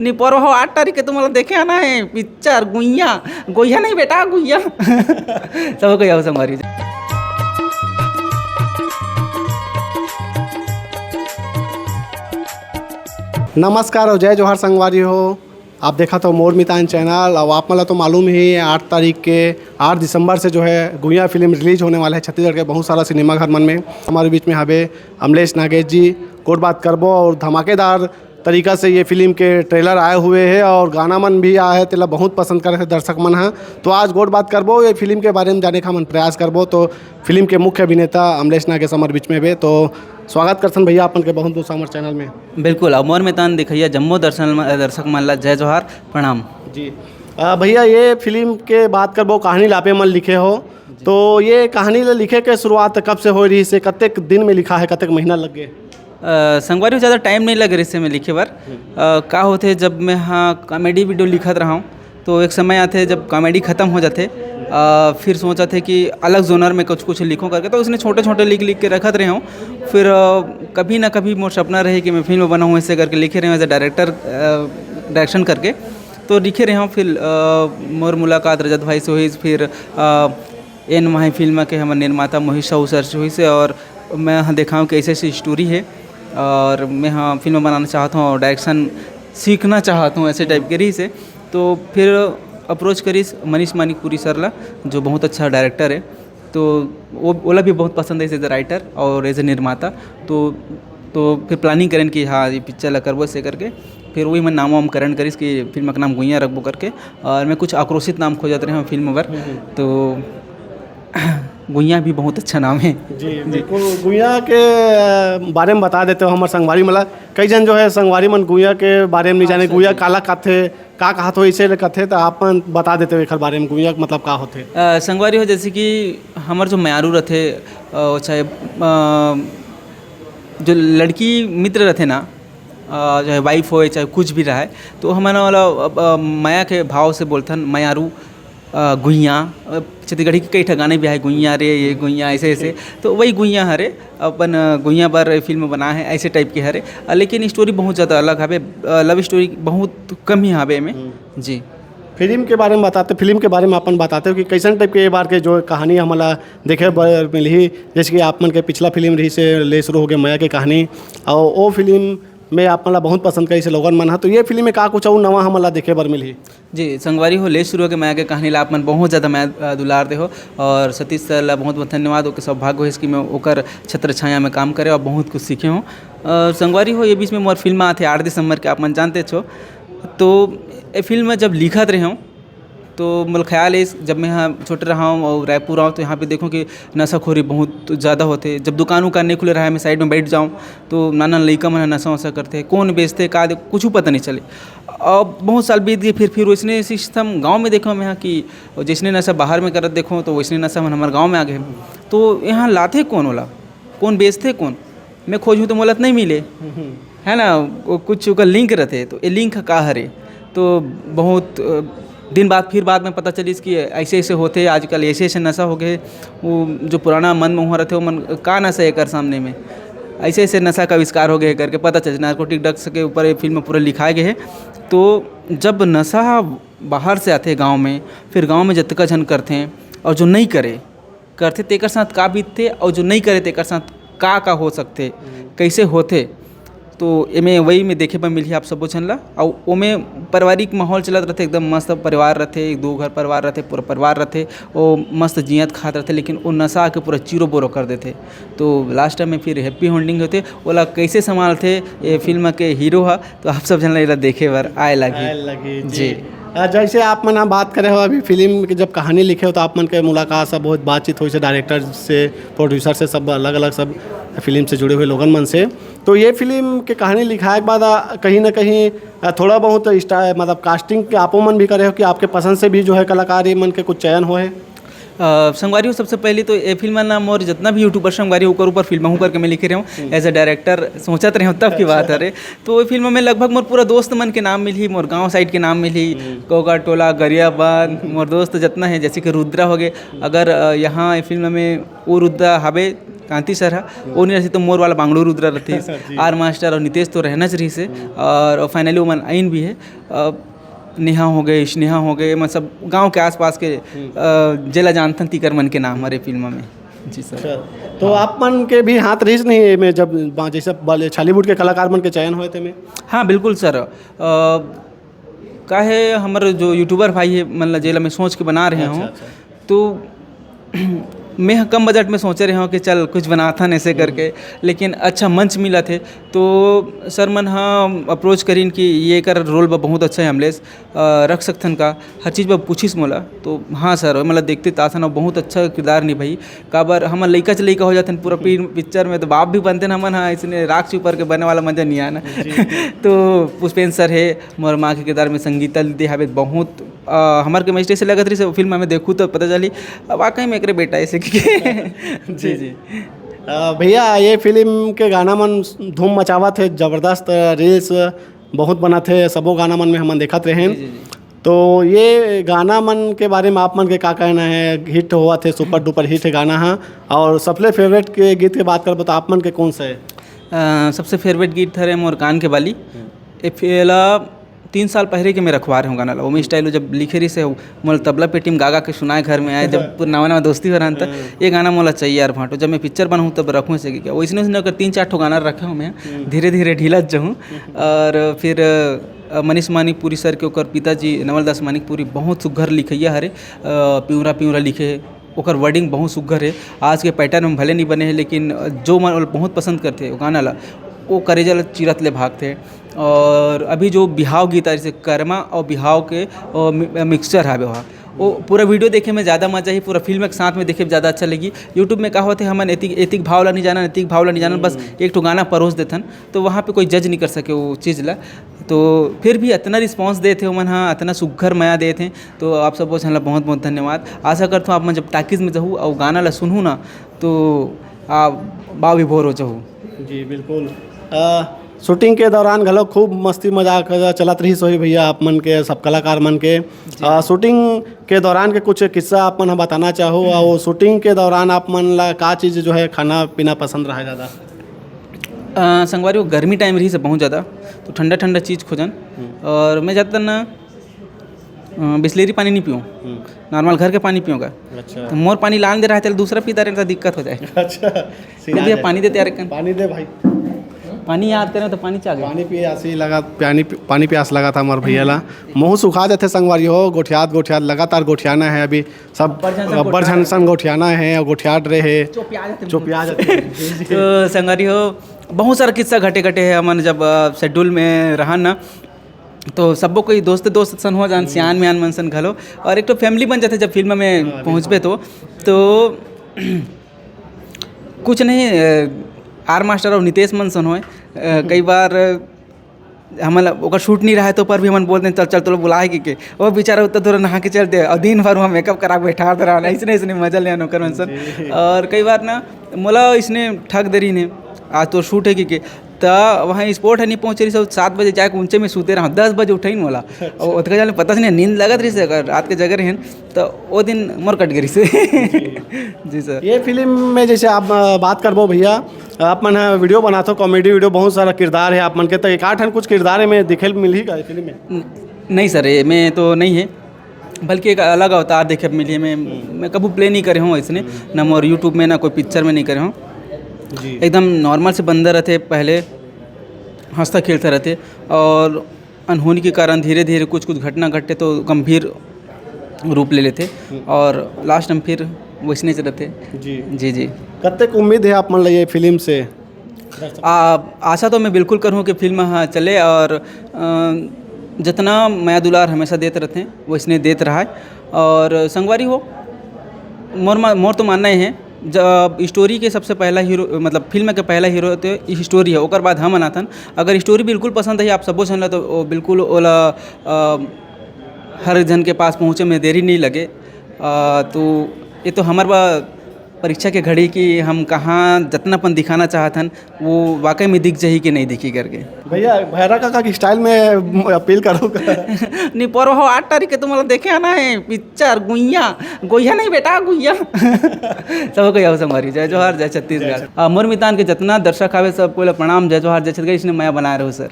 नहीं पर हो 8 तारीख के तुम्हाला देखे आना है पिक्चर गुइया गुइया नहीं बेटा गुइया सबको याद संगवारी। नमस्कार और जय जोहार संगवारी हो। आप देखा तो मोर मितान चैनल। और आप मला तो मालूम ही है 8 तारीख के 8 दिसंबर से जो है गुइया फिल्म रिलीज होने वाला है छत्तीसगढ़ के बहुत सारा सिनेमा घर मन में। हमारे बीच में हवे अमलेश नागेश जी कोट बात करबो और धमाकेदार तरीका से ये फिल्म के ट्रेलर आए हुए हैं और गाना मन भी आया है तेला बहुत पसंद करे थे दर्शक मन है। तो आज गोट बात करबो ये फिल्म के बारे में जाने का मन प्रयास करबो। तो फिल्म के मुख्य अभिनेता अमलेश नागेश हमारे बीच में बे तो स्वागत करसन भैया अपन के बहुत बहुत हमारे चैनल में। बिल्कुल अमोर में तान दिखैया जम्मो दर्शक मन ला जय जोहार प्रणाम जी भैया ये फिल्म के बात करबो कहानी लापे मन लिखे हो तो ये कहानी ला लिखे के शुरुआत कब से हो रही से कतेक दिन में लिखा है कतेक महीना लग गए? संगवारी ज़्यादा टाइम नहीं लग रही से मैं लिखे बार का होते जब मैं हाँ कॉमेडी वीडियो लिखत रहा हूँ तो एक समय आते जब कॉमेडी ख़त्म हो जाते फिर सोचा थे कि अलग जोनर में कुछ कुछ लिखूँ करके तो उसने छोटे छोटे लिख के रखत रहे हूँ। फिर कभी ना कभी मोर सपना रहे कि मैं फिल्म बनाऊँ ऐसे करके लिखे रहे हूँ एज ए डायरेक्शन करके तो लिखे रहे हूँ। फिर मोर मुलाकात रजत भाई से हुई फिर एन माही फिल्म के हमारे निर्माता मोहित साहू सर से हुई से और मैं यहाँ देखा हूँ कि ऐसी ऐसी स्टोरी है और मैं हाँ फिल्म बनाना चाहता हूँ और डायरेक्शन सीखना चाहता हूँ ऐसे टाइप के रही से। तो फिर अप्रोच करी मनीष मानिकपुरी सर ला जो बहुत अच्छा डायरेक्टर है तो वो बोला भी बहुत पसंद है एज ए राइटर और एज ए निर्माता। तो फिर प्लानिंग करें कि हाँ ये पिक्चर ला करबो ऐसे करके फिर वही मैं नाम वाम करण करीस कि फिल्म का नाम गुइया रखबो करके और मैं कुछ आक्रोशित नाम खोजत रहे हूँ फिल्म पर तो गुइया भी बहुत अच्छा नाम है जी बिल्कुल। गुइया के बारे में बता देते हो हमारे संगवारी मला कई जन जो है संगवारी मन गुइया के बारे में नहीं जाने गुइया काला कथे का कहत हो इसे कथे तो आप बता देते हो एक बारे में गुइया मतलब का होते संगवारी हो जैसे कि हमार जो म्यारू रहते चाहे जो लड़की मित्र रहते ना चाहे वाइफ हो चाहे कुछ भी रहा है तो हमारा वाला माया के भाव से बोलते हैं म्यारू गुइया छत्तीसगढ़ी के कई ठगाने भी है गुइया रे ये गुइया ऐसे ऐसे तो वही गुइया हरे अपन गुइया पर फिल्म बना है ऐसे टाइप के हरे लेकिन स्टोरी बहुत ज़्यादा अलग हवे लव स्टोरी बहुत कम ही हवे में जी। फिल्म के बारे में बताते फिल्म के बारे में अपन बताते हो कि कैसन टाइप के बार के जो कहानी हमारा देखे मिली जैसे कि आप मन के पिछला फिल्म रही से ले शुरू हो गए माया की कहानी और वो फिल्म में आप मला बहुत पसंद करी से लोगन मन है तो ये फिल्म में का कुछ और नवा हमारा देखे बर मिली जी। संगवारी हो ले शुरू हो के माया के कहानी ला आप मन बहुत ज़्यादा मैं दुलार दे हो और सतीश सर ला बहुत बहुत धन्यवाद ओके सौभाग्य हो इसकी मैं ओकर छत्र छाया में काम करे और बहुत कुछ सीखे हूँ। संगवारी हो ये बीच में मोर फिल्म आते 8 दिसंबर के आप मन जानते छो तो ये फिल्म में जब लिखत रहे हूँ तो मेरा ख्याल है जब मैं यहाँ छोटे रहा हूँ और रायपुर आऊँ तो यहाँ पे देखूँ कि नशाखोरी बहुत ज़्यादा होते जब दुकान उकान नहीं खुले रहा है मैं साइड में बैठ जाऊँ तो नाना लड़का मन नशा वशा करते कौन बेचते का कुछ पता नहीं चले। अब बहुत साल बीत गए फिर वैसने सिस्टम गांव में देखा मैं यहाँ कि जैसने नशा बाहर में करत देखो तो वैसने नशा मन हमारे गाँव में आ गए तो यहाँ लाते कौन होला कौन बेचते कौन मैं खोजूँ तो मोलत नहीं मिले है ना कुछ का लिंक रहते तो ये लिंक का हरे तो बहुत दिन बाद में पता चली कि ऐसे ऐसे होते आजकल ऐसे ऐसे नशा हो गए वो जो पुराना मन में हुआ रहते वो मन का नशा है कर सामने में ऐसे ऐसे नशा का आविष्कार हो गए करके पता चल नारकोटिक ड्रग्स के ऊपर ये फिल्म पूरा लिखाए गए है। तो जब नशा बाहर से आते गांव में फिर गांव में जतका जन करते हैं और जो नहीं करते तेकर साथ का बीतते और जो नहीं करे तेकर साथ का हो सकते कैसे होते तो एमें वही में देखे पर मिली आप सब जन ला और ओमें पारिवारिक माहौल चलत रहते एकदम मस्त परिवार रहते 2 घर परिवार रहते पूरा परिवार रहते वो मस्त जियत खात रहते लेकिन वो नशा के पूरा चीरो बोरो कर देते। तो लास्ट टाइम में फिर हैप्पी होल्डिंग होते ओला कैसे संभालते ये फिल्म के हीरो है तो आप सब जन ला देखे बार आए लगी जी। जैसे आप मन बात करे हो अभी फिल्म की जब कहानी लिखे हो तो आप मन के मुलाकात सब बहुत बातचीत हुई से डायरेक्टर से प्रोड्यूसर से सब अलग अलग सब फिल्म से जुड़े हुए लोगन मन से तो ये फिल्म के कहानी लिखाए के बाद कहीं ना कहीं थोड़ा बहुत मतलब कास्टिंग के आपो मन भी करे हो कि आपके पसंद से भी जो है कलाकार मन के कुछ चयन हो है संगवारी हो सबसे पहले तो ये फिल्म नाम और जितना भी यूट्यूबर संगवारी ऊपर फिल्म हूँ करके मैं लिखे रहा हूँ एज ए डायरेक्टर सोचत रहे हूँ तब की बात है तो ये फिल्म में लगभग मोर पूरा दोस्त मन के नाम मिली मोर गांव साइड के नाम मिली कोगा टोला गरियाबाद मोर दोस्त जितना है जैसे कि रुद्रा हो गए अगर यहाँ फिल्म में वो रुद्रा हवे कांति सर है वो नहीं रही तो मोर वाला बांगड़ू रुद्रा रहती आर मास्टर और नितेश तो रहना चाहिए से और फाइनली वो मन आइन भी है नेहा हो गए स्नेहा हो गए मतलब गांव के आसपास के जेला जानथन तीकर मन के नाम हमारे फिल्म में जी सर। तो आप मन के भी हाथ रहीस नहीं में जब जैसे बॉलीवुड के कलाकार मन के चयन हुए थे में? हाँ बिल्कुल सर का है हमारे जो यूट्यूबर भाई है मतलब जेला में सोच के बना रहे हूँ तो मैं कम बजट में सोचे रहे हूँ कि चल कुछ बनाता न ऐसे करके लेकिन अच्छा मंच मिला थे तो सर मन हाँ अप्रोच करीन कि ये कर रोल बहुत अच्छा है हमलेस रख सकथन का हर चीज़ पर पूछिस मोला तो हाँ सर मतलब देखते तासन और बहुत अच्छा किरदार निभाई काबर हम लइका से लइका हो जाते पूरा पिक्चर में तो बाप भी बनते न हमन हाँ इसने राख छुपर के बने वाला मजा नहीं आना तो पुष्पेंद्र सर है मोर माँ के किरदार में संगीता दे हवे बहुत हमारे केमिस्ट्री से लगत रही से फिल्म हमें देखूँ तो पता चली वाकई में एक बेटा ऐसे जी जी भैया ये फिल्म के गाना मन धूम मचावा थे जबरदस्त रील्स बहुत बना थे सबो गाना मन में हम देखत रहे तो ये गाना मन के बारे में आप मन के का कहना है हिट हुआ थे सुपर डुपर हिट है गाना है और सबसे फेवरेट के गीत की बात करबो तो आप मन के कौन सा है? सबसे फेवरेट गीत था मोर कान के बाली पहला 3 साल पहले के मैं रखवा रहे हूँ गाना ला वो मैं स्टाइल जब लिखे रही से मोल तबला पे टीम गागा के सुनाए घर में आए जब नवा नवा दोस्ती हो रहा था ये गाना मोला चाहिए यार भाटो जब मैं पिक्चर बनाऊँ तब रखूँ से क्या वैसे अगर 3-4 गाना रखे हूँ मैं धीरे धीरे ढीला जाऊँ और फिर मनीष मानिकपुरी सर के ओकर पिताजी नवल दास मानिकपुरी बहुत सुघर लिखैया हरे पिंवरा पिंवरा लिखे ओकर वर्डिंग बहुत सुघर है आज के पैटर्न में भले नहीं बने हैं लेकिन जो मन बहुत पसंद करते वो गाना ला वो करेजल चिरत ले भागते और अभी जो बिहाव गीत है जैसे कर्मा और बिहाव के मिक्सचर है वो पूरा वीडियो देखे में ज़्यादा मजा ही पूरा फिल्म के साथ में देखे में ज़्यादा अच्छा लगी यूट्यूब में कहा होते हम एतिक भाव ला नहीं जाना नैतिक भाव ला नहीं जाना बस एक तो गाना परोस देथन तो वहाँ पे कोई जज नहीं कर सके वो चीज़ ला तो फिर भी इतना रिस्पांस दे थे मन हाँ इतना सुघर माया दे थे तो आप सबको चैनल बहुत बहुत धन्यवाद आशा करता हूँ आप मैं जब टाकीज़ में जाऊँ और गाना ला सुनूँ ना तो आप बा विभोर हो जाऊँ। जी बिल्कुल शूटिंग के दौरान घलो खूब मस्ती मजाक चलत रही सोही भैया आप मन के सब कलाकार मन के शूटिंग के दौरान के कुछ किस्सा आप मन बताना चाहो और शूटिंग के दौरान आप मन ला का चीज़ जो है खाना पीना पसंद रहा ज़्यादा? संगवारी वो गर्मी टाइम रही से बहुत ज़्यादा तो ठंडा ठंडा चीज़ खोजन और मैं ज़्यादातर ना बिस्लेरी पानी नहीं पीऊँ नॉर्मल घर के पानी पीऊँगा। अच्छा तो मोर पानी लान दे रहा है तो दूसरा पीता रहे तो दिक्कत हो जाए। अच्छा भैया पानी दे तैयार कर पानी दे भाई पानी याद करें तो पानी चाहिए पानी पियासी लगा पानी प्यास लगा था हमारे भैया ला मुँह सुखा देते संगवारी हो गोठियात लगातार गोठियाना है अभी सब गब्बर झनसन गोठियाना है और गोठियाट रहे चोपिया जाते तो संगवारी हो बहुत सारा किस्सा घटे है हमन जब शेड्यूल में रहा ना तो सबको कोई दोस्त सन हो जान सियान में मन सन घलो और एक तो फैमिली बन जाते जब फिल्म में पहुँचबे तो कुछ नहीं आर मास्टर और नितेश मन सन होए कई बार हम ओकर शूट नहीं रहा है तो पर भी हम बोलते हैं चल तो बुलाए कि वो बेचारा उतना थोड़ा नहा के चलते और दिन भर वहाँ मेकअप करा बैठा दे रहा इसने मजा ले नौकर मन सन और कई बार ना मोला इसने ठग दे रही ने आज तो शूट है कि तो वहाँ स्पोर्ट है नहीं पहुँच रही सब 7 बजे जाके ऊंचे में सूते रहा 10 बजे उठे मोला और उतका जाने पता नहीं नींद लगत रही से अगर रात के जगह रहे तो वो दिन मोर कट गई से जी सर। ये फिल्म में जैसे आप बात करबो भैया आप मन वीडियो बनाते हो कॉमेडी वीडियो बहुत सारा किरदार है आप मन के तो एक आठ कुछ किरदार है में दिखे मिली का फिल्म में? नहीं सर ये में तो नहीं है बल्कि एक अलग अवतार देखे मिली है मैं कभी प्ले नहीं करे हूँ इसने ना मोर यूट्यूब में ना कोई पिक्चर में नहीं करे हूँ एकदम नॉर्मल से बंदर रहते पहले हंसता खेलते रहते और अनहोनी के कारण धीरे धीरे कुछ घटना घटते तो गंभीर रूप ले लेते और लास्ट में फिर वैसने से रहते। जी जी कत्ते उम्मीद है आप मन ये फिल्म से? आशा तो मैं बिल्कुल करूँ कि फिल्म हाँ चले और जितना माया दुलार हमेशा देते रहते हैं वैसने देते रहा है और संगवारी हो मोर तो मानना ही है जब स्टोरी के सबसे पहला हीरो मतलब फिल्म के पहला हीरो तो स्टोरी है ओकर बाद हम अनाथन अगर स्टोरी बिल्कुल पसंद है आप सबको सुन तो बिल्कुल ओला हर जन के पास पहुँचे में देरी नहीं लगे तो ये तो हमारे परीक्षा के घड़ी की हम कहाँ जतनापन दिखाना चाहतन वो वाकई में दिख जाही कि नहीं दिखी करके। भैया भैरा काका की स्टाइल में अपील करो। नहीं पर हो 8 तारीख के तुम्हारा देखे आना है पिक्चर गोइया नहीं बेटा गुइया। सबको यह संगवारी जय जोहार जय छत्तीसगढ़। मोर मितान के जितना दर्शक आवे सबको प्रणाम जय जोहार जय छत्तीसगढ़। इसने मैं बना रहे हो सर।